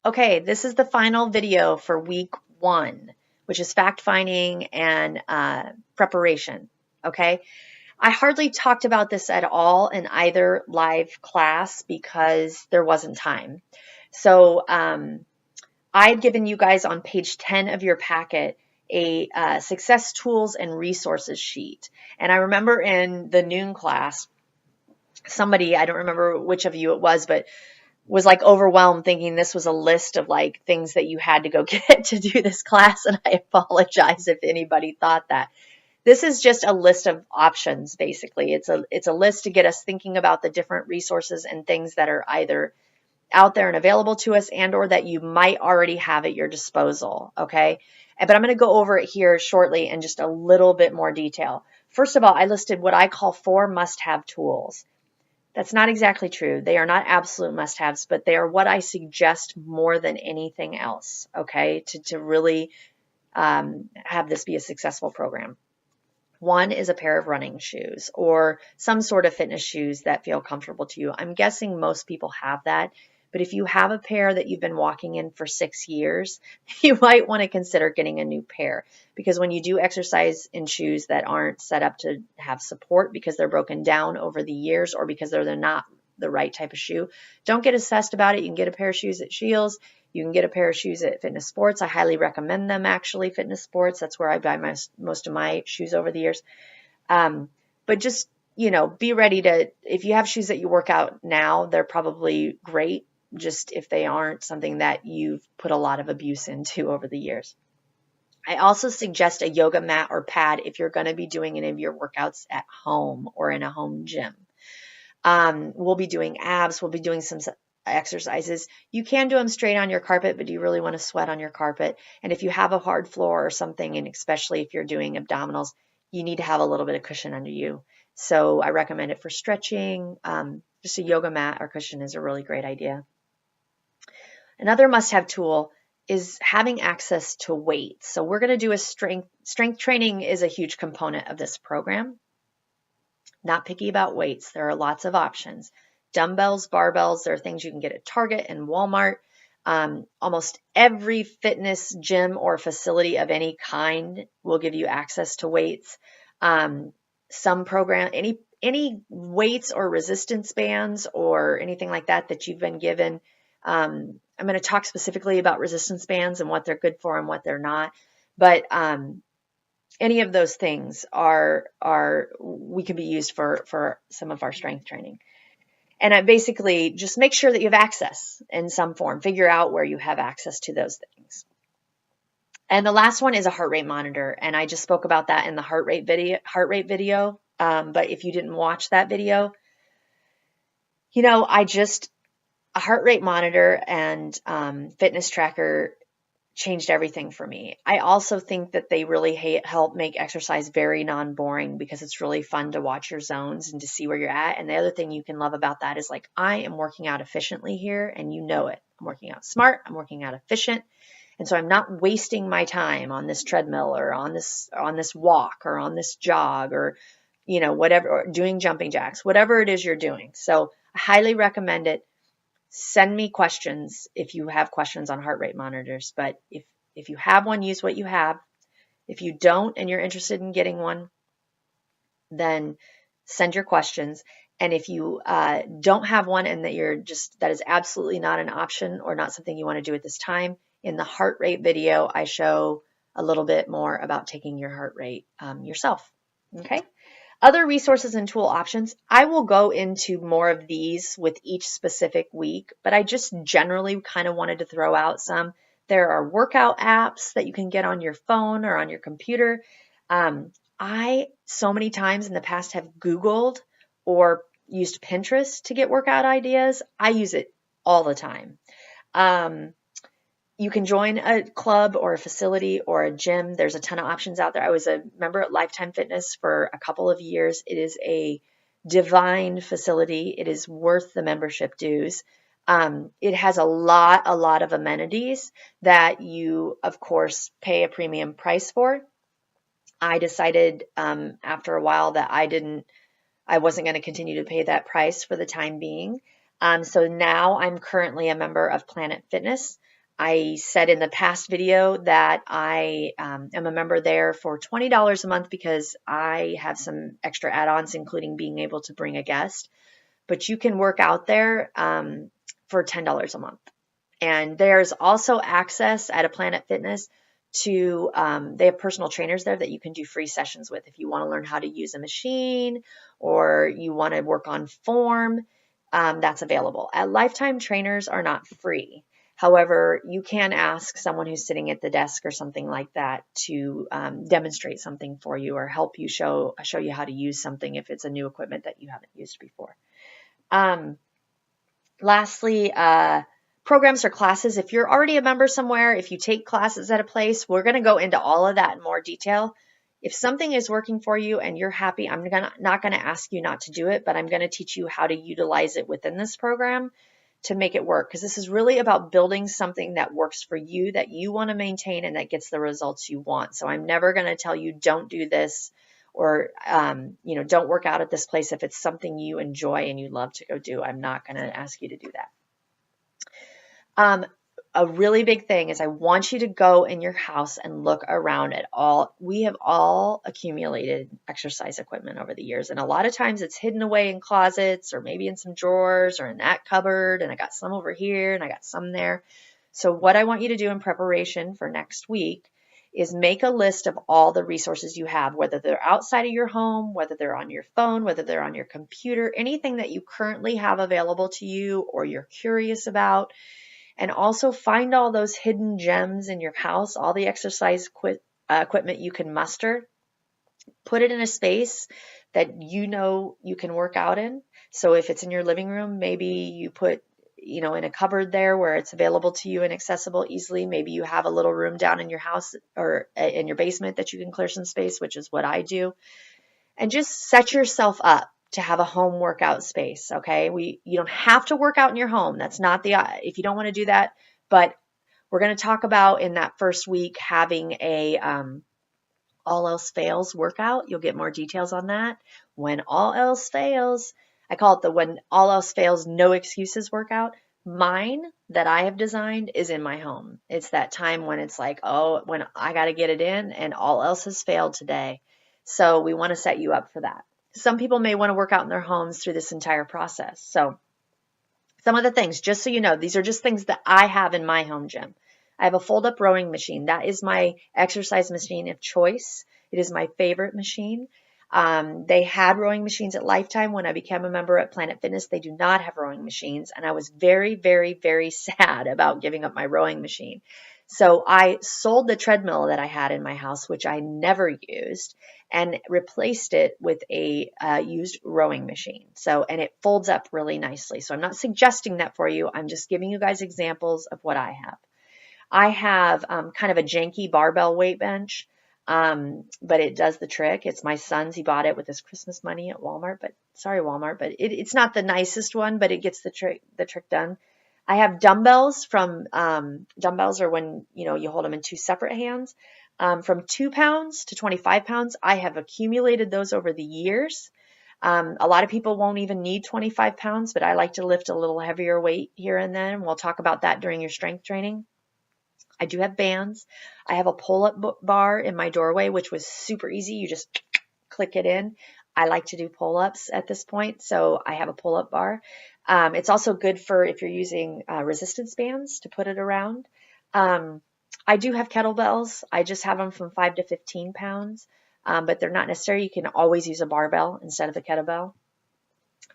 Okay, this is the final video for week 1, which is fact finding and preparation. Okay, I hardly talked about this at all in either live class because there wasn't time. So I'd given you guys on page 10 of your packet a success tools and resources sheet. And I remember in the noon class, somebody, I don't remember which of you it was like overwhelmed thinking this was a list of like things that you had to go get to do this class. And I apologize if anybody thought that. This is just a list of options, basically. It's a list to get us thinking about the different resources and things that are either out there and available to us and or that you might already have at your disposal, okay? But I'm going to go over it here shortly in just a little bit more detail. First of all, I listed what I call 4 must-have tools. That's not exactly true. They are not absolute must-haves, but they are what I suggest more than anything else, okay, to really have this be a successful program. One is a pair of running shoes or some sort of fitness shoes that feel comfortable to you. I'm guessing most people have that, but if you have a pair that you've been walking in for 6 years, you might want to consider getting a new pair, because when you do exercise in shoes that aren't set up to have support because they're broken down over the years or because they're not the right type of shoe, don't get obsessed about it. You can get a pair of shoes at Scheels. You can get a pair of shoes at Fitness Sports. I highly recommend them, actually, Fitness Sports. That's where I buy most of my shoes over the years. But just, be ready to, if you have shoes that you work out now, they're probably great, just if they aren't something that you've put a lot of abuse into over the years. I also suggest a yoga mat or pad if you're going to be doing any of your workouts at home or in a home gym. We'll be doing abs. We'll be doing some exercises. You can do them straight on your carpet, but do you really want to sweat on your carpet? And if you have a hard floor or something, and especially if you're doing abdominals, you need to have a little bit of cushion under you. So I recommend it for stretching. Just a yoga mat or cushion is a really great idea. Another must-have tool is having access to weights. So we're going to do a strength training is a huge component of this program. Not picky about weights. There are lots of options. Dumbbells, barbells, there are things you can get at Target and Walmart. Almost every fitness gym or facility of any kind will give you access to weights. Some program, any weights or resistance bands or anything like that you've been given. I'm going to talk specifically about resistance bands and what they're good for and what they're not. But any of those things we can be used for some of our strength training. And I basically just make sure that you have access in some form. Figure out where you have access to those things. And the last one is a heart rate monitor. And I just spoke about that in the heart rate video. But if you didn't watch that video, a heart rate monitor and fitness tracker changed everything for me. I also think that they really help make exercise very non-boring, because it's really fun to watch your zones and to see where you're at. And the other thing you can love about that is, like, I am working out efficiently here, and you know it. I'm working out smart. I'm working out efficient. And so I'm not wasting my time on this treadmill or on this walk or on this jog or, whatever, or doing jumping jacks, whatever it is you're doing. So I highly recommend it. Send me questions if you have questions on heart rate monitors. But if you have one, use what you have. If you don't and you're interested in getting one, then send your questions. And if you don't have one and that is absolutely not an option or not something you want to do at this time, in the heart rate video, I show a little bit more about taking your heart rate yourself. Okay. Other resources and tool options, I will go into more of these with each specific week, but I just generally kind of wanted to throw out some. There are workout apps that you can get on your phone or on your computer. I, so many times in the past, have Googled or used Pinterest to get workout ideas. I use it all the time. You can join a club or a facility or a gym. There's a ton of options out there. I was a member at Lifetime Fitness for a couple of years. It is a divine facility. It is worth the membership dues. It has a lot of amenities that you, of course, pay a premium price for. I decided after a while that I wasn't going to continue to pay that price for the time being. So now I'm currently a member of Planet Fitness. I said in the past video that I am a member there for $20 a month because I have some extra add-ons, including being able to bring a guest. But you can work out there for $10 a month. And there's also access at a Planet Fitness to, they have personal trainers there that you can do free sessions with if you want to learn how to use a machine or you want to work on form. That's available. At Lifetime, trainers are not free. However, you can ask someone who's sitting at the desk or something like that to demonstrate something for you or help you show you how to use something if it's a new equipment that you haven't used before. Lastly, programs or classes. If you're already a member somewhere, if you take classes at a place, we're going to go into all of that in more detail. If something is working for you and you're happy, I'm not going to ask you not to do it, but I'm going to teach you how to utilize it within this program to make it work, because this is really about building something that works for you, that you want to maintain, and that gets the results you want. So I'm never going to tell you don't do this or don't work out at this place if it's something you enjoy and you love to go do. I'm not going to ask you to do that. A really big thing is I want you to go in your house and look around at all. We have all accumulated exercise equipment over the years, and a lot of times it's hidden away in closets or maybe in some drawers or in that cupboard, and I got some over here and I got some there. So what I want you to do in preparation for next week is make a list of all the resources you have, whether they're outside of your home, whether they're on your phone, whether they're on your computer, anything that you currently have available to you or you're curious about. And also find all those hidden gems in your house, all the exercise equipment you can muster. Put it in a space that you know you can work out in. So if it's in your living room, maybe you put in a cupboard there where it's available to you and accessible easily. Maybe you have a little room down in your house or in your basement that you can clear some space, which is what I do. And just set yourself up to have a home workout space. Okay. You don't have to work out in your home. That's not if you don't want to do that, but we're going to talk about in that first week having a, all else fails workout. You'll get more details on that. When all else fails, I call it the when all else fails, no excuses workout. Mine that I have designed is in my home. It's that time when it's like, oh, when I got to get it in and all else has failed today. So we want to set you up for that. Some people may want to work out in their homes through this entire process. So some of the things, just so you know, these are just things that I have in my home gym. I have a fold-up rowing machine. That is my exercise machine of choice. It is my favorite machine. They had rowing machines at Lifetime. When I became a member at Planet Fitness, they do not have rowing machines. And I was very, very, very sad about giving up my rowing machine. So I sold the treadmill that I had in my house, which I never used, and replaced it with a used rowing machine. And it folds up really nicely. So I'm not suggesting that for you. I'm just giving you guys examples of what I have. I have kind of a janky barbell weight bench, but it does the trick. It's my son's. He bought it with his Christmas money at Walmart, but sorry, Walmart, but it's not the nicest one, but it gets the trick done. I have dumbbells dumbbells are when, you hold them in two separate hands, from 2 pounds to 25 pounds. I have accumulated those over the years. A lot of people won't even need 25 pounds, but I like to lift a little heavier weight here and then. We'll talk about that during your strength training. I do have bands. I have a pull-up bar in my doorway, which was super easy. You just click it in. I like to do pull-ups at this point, so I have a pull-up bar. It's also good for if you're using resistance bands to put it around. I do have kettlebells. I just have them from 5 to 15 pounds, but they're not necessary. You can always use a barbell instead of a kettlebell.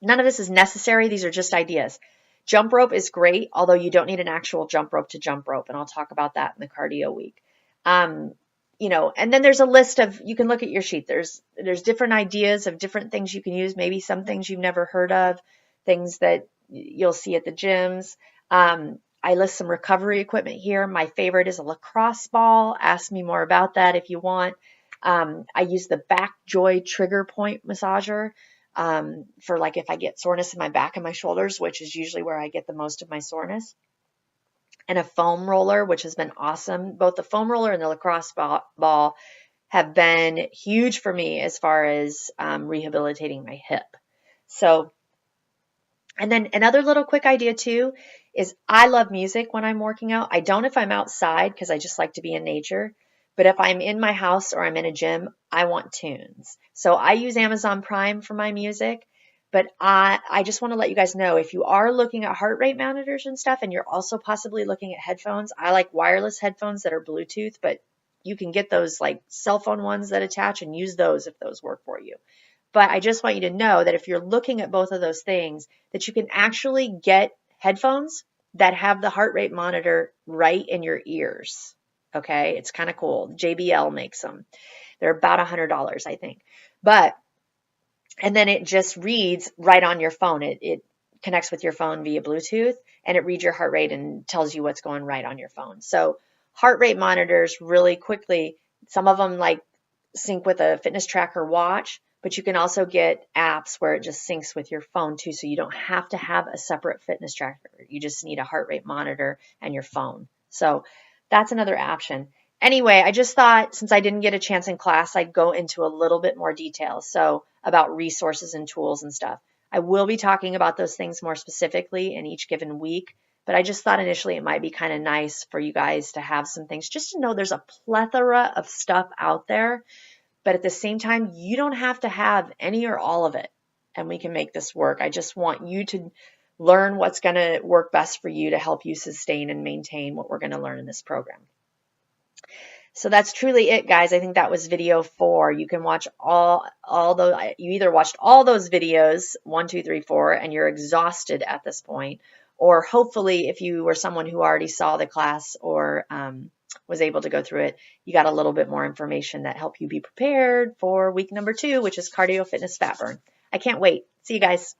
None of this is necessary. These are just ideas. Jump rope is great, although you don't need an actual jump rope to jump rope, and I'll talk about that in the cardio week. And then there's a list of, you can look at your sheet. There's different ideas of different things you can use, maybe some things you've never heard of, things that you'll see at the gyms. I list some recovery equipment here. My favorite is a lacrosse ball. Ask me more about that if you want. I use the Back Joy trigger point massager. For like if I get soreness in my back and my shoulders, which is usually where I get the most of my soreness, and a foam roller, which has been awesome. Both the foam roller and the lacrosse ball have been huge for me as far as rehabilitating my hip. So, and then another little quick idea too is I love music when I'm working out. I don't if I'm outside because I just like to be in nature. But if I'm in my house or I'm in a gym, I want tunes. So I use Amazon Prime for my music. But I just want to let you guys know, if you are looking at heart rate monitors and stuff, and you're also possibly looking at headphones, I like wireless headphones that are Bluetooth, but you can get those like cell phone ones that attach and use those if those work for you. But I just want you to know that if you're looking at both of those things, that you can actually get headphones that have the heart rate monitor right in your ears. Okay, it's kind of cool. JBL makes them. They're about $100, I think. But and then it just reads right on your phone. It connects with your phone via Bluetooth, and it reads your heart rate and tells you what's going right on your phone. So heart rate monitors really quickly, some of them like sync with a fitness tracker watch, but you can also get apps where it just syncs with your phone too, so you don't have to have a separate fitness tracker. You just need a heart rate monitor and your phone. So that's another option. Anyway, I just thought since I didn't get a chance in class, I'd go into a little bit more detail. So about resources and tools and stuff. I will be talking about those things more specifically in each given week, but I just thought initially it might be kind of nice for you guys to have some things just to know there's a plethora of stuff out there, but at the same time, you don't have to have any or all of it, and we can make this work. I just want you to learn what's going to work best for you to help you sustain and maintain what we're going to learn in this program. So that's truly it, guys. I think that was video 4. You can watch all those. You either watched all those videos, 1, 2, 3, 4, and you're exhausted at this point, or hopefully if you were someone who already saw the class or was able to go through it, you got a little bit more information that helped you be prepared for week number 2, which is cardio, fitness, fat burn. I can't wait. See you guys.